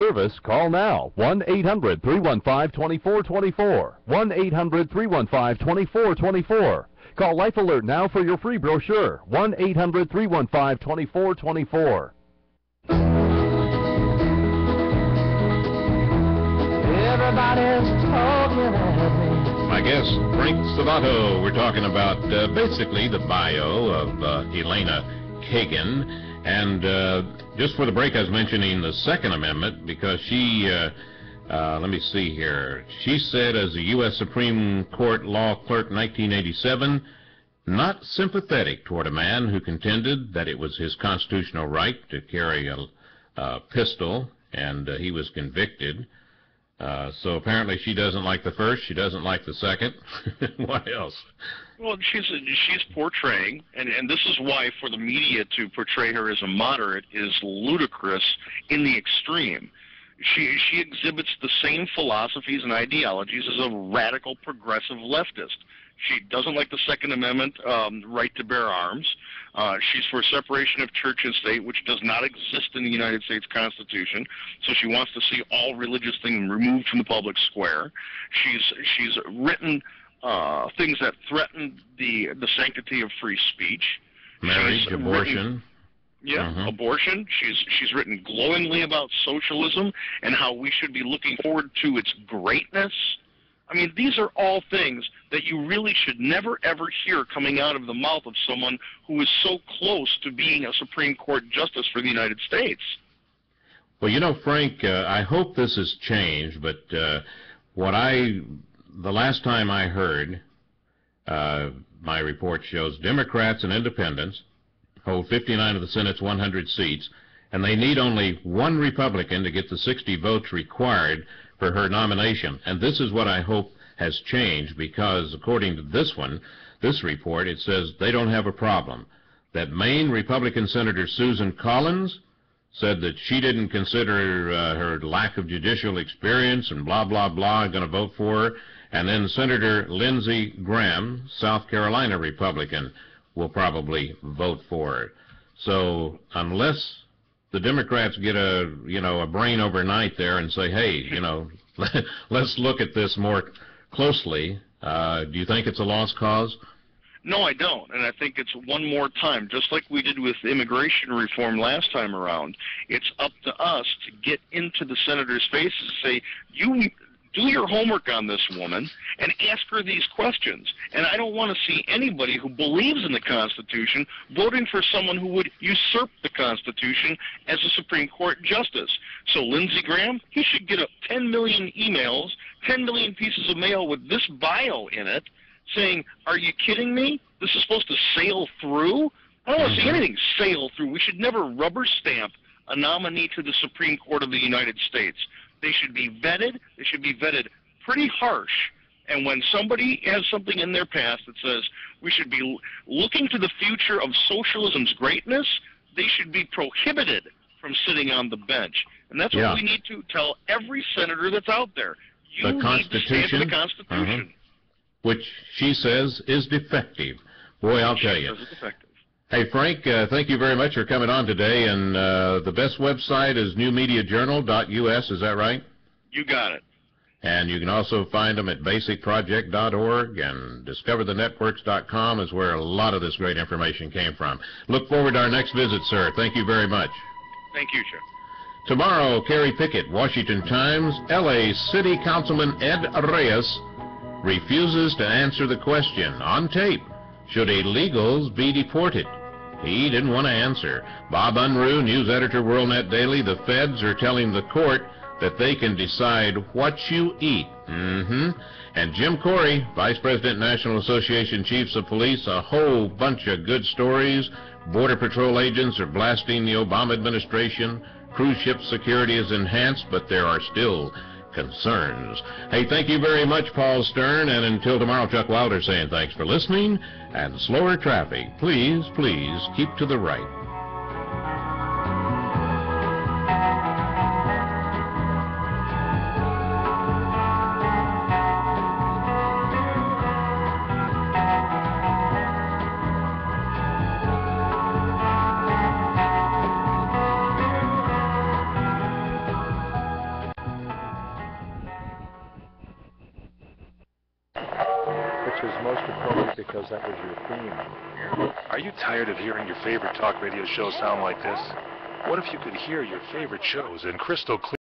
Service, call now. 1-800-315-2424. 1-800-315-2424. Call Life Alert now for your free brochure. 1-800-315-2424. Everybody's talking at me. My guest, Frank Salvato. We're talking about basically the bio of Elena Kagan. And just for the break, I was mentioning the Second Amendment because she, let me see here. She said as a U.S. Supreme Court law clerk in 1987, not sympathetic toward a man who contended that it was his constitutional right to carry a pistol, and he was convicted. So apparently she doesn't like the first, she doesn't like the second. What else? Well, she's portraying, and this is why for the media to portray her as a moderate is ludicrous in the extreme. She exhibits the same philosophies and ideologies as a radical progressive leftist. She doesn't like the Second Amendment right to bear arms. She's for separation of church and state, which does not exist in the United States Constitution. So she wants to see all religious things removed from the public square. She's written things that threaten the sanctity of free speech. Marriage, abortion. Abortion. She's written glowingly about socialism and how we should be looking forward to its greatness. I mean, these are all things that you really should never, ever hear coming out of the mouth of someone who is so close to being a Supreme Court justice for the United States. Well, you know, Frank, I hope this has changed, but the last time I heard, my report shows Democrats and independents hold 59 of the Senate's 100 seats, and they need only one Republican to get the 60 votes required for her nomination. And this is what I hope has changed, because according to this report, it says they don't have a problem. That Maine Republican Senator Susan Collins said that she didn't consider her lack of judicial experience and blah, blah, blah, going to vote for her. And then Senator Lindsey Graham, South Carolina Republican, will probably vote for her. So unless the Democrats get a brain overnight there and say, hey, let's look at this more closely, do you think it's a lost cause? No, I don't, and I think it's one more time, just like we did with immigration reform last time around. It's up to us to get into the senators' faces and say, you do your homework on this woman and ask her these questions. And I don't want to see anybody who believes in the Constitution voting for someone who would usurp the Constitution as a Supreme Court justice. So Lindsey Graham, he should get 10 million emails, 10 million pieces of mail with this bio in it, saying, are you kidding me? This is supposed to sail through? I don't want to see anything sail through. We should never rubber stamp a nominee to the Supreme Court of the United States. They should be vetted. They should be vetted pretty harsh. And when somebody has something in their past that says we should be looking to the future of socialism's greatness, they should be prohibited from sitting on the bench. And that's what we need to tell every senator that's out there. You need to stand for the Constitution. Which she says is defective. Boy, I'll tell you. Hey, Frank, thank you very much for coming on today. And the best website is newmediajournal.us, is that right? You got it. And you can also find them at basicproject.org, and discoverthenetworks.com is where a lot of this great information came from. Look forward to our next visit, sir. Thank you very much. Thank you, sir. Tomorrow, Kerry Pickett, Washington Times, L.A. City Councilman Ed Reyes refuses to answer the question on tape, should illegals be deported? He didn't want to answer. Bob Unruh, news editor, WorldNet Daily, the feds are telling the court that they can decide what you eat. And Jim Corey, Vice President, National Association Chiefs of Police, a whole bunch of good stories. Border Patrol agents are blasting the Obama administration. Cruise ship security is enhanced, but there are still concerns. Hey, thank you very much, Paul Stern, and until tomorrow, Chuck Wilder saying thanks for listening, and slower traffic, please, please keep to the right. was most appropriate because that was your theme. Are you tired of hearing your favorite talk radio show sound like this? What if you could hear your favorite shows in crystal clear?